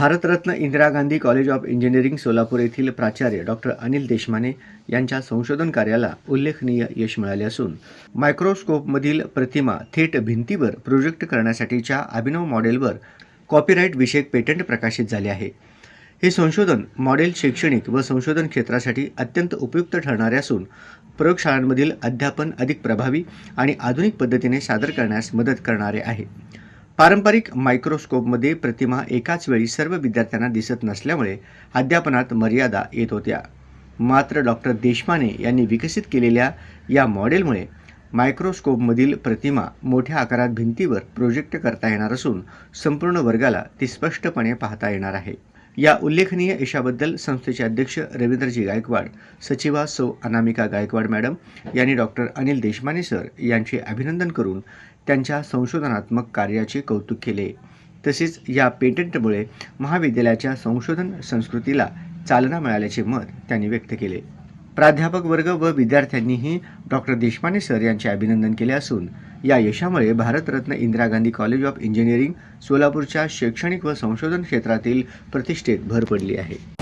Bharat Ratna Indira Gandhi college of engineering Solapur येथील प्राचार्य doctor Anil Deshmane यांच्या संशोधन कार्याला उल्लेखनीय यश मिळाले असून मायक्रोस्कोपमधील प्रतिमा थेट भिंतीवर प्रोजेक्ट करण्यासाठीच्या अभिनव मॉडेलवर कॉपीराइट विषयक पेटंट प्रकाशित झाले आहे। हे संशोधन मॉडेल शैक्षणिक व संशोधन क्षेत्रासाठी अत्यंत उपयुक्त ठरणारे असून प्रयोगशाळांमधील अध्यापन अधिक प्रभावी आणि आधुनिक पद्धतीने सादर करण्यास मदत करणारे आहे। पारंपरिक मायक्रोस्कोपमध्ये प्रतिमा एकाच वेळी सर्व विद्यार्थ्यांना दिसत नसल्यामुळे अध्यापनात मर्यादा येत होत्या। मात्र डॉक्टर देशमाने यांनी विकसित केलेल्या या मॉडेलमुळे मायक्रोस्कोपमधील प्रतिमा मोठ्या आकारात भिंतीवर प्रोजेक्ट करता येणार असून संपूर्ण वर्गाला ती स्पष्टपणे पाहता येणार आहे। या उल्लेखनीय यशाबद्दल संस्थेचे अध्यक्ष रवींद्रजी गायकवाड, सचिवा सौ अनामिका गायकवाड मॅडम यांनी डॉक्टर अनिल देशमाने सर यांचे अभिनंदन करून त्यांच्या संशोधनात्मक कार्याचे कौतुक केले। तसेच या पेटंटमुळे महाविद्यालयाच्या संशोधन संस्कृतीला चालना मिळाल्याचे मत त्यांनी व्यक्त केले। प्राध्यापक वर्ग व विद्यार्थ्यांनीही डॉक्टर देशमाने सर यांचे अभिनंदन केले असून या यशामुळे Bharat Ratna Indira Gandhi college of engineering सोलापूरच्या शैक्षणिक व संशोधन क्षेत्रातील प्रतिष्ठेत भर पडली आहे।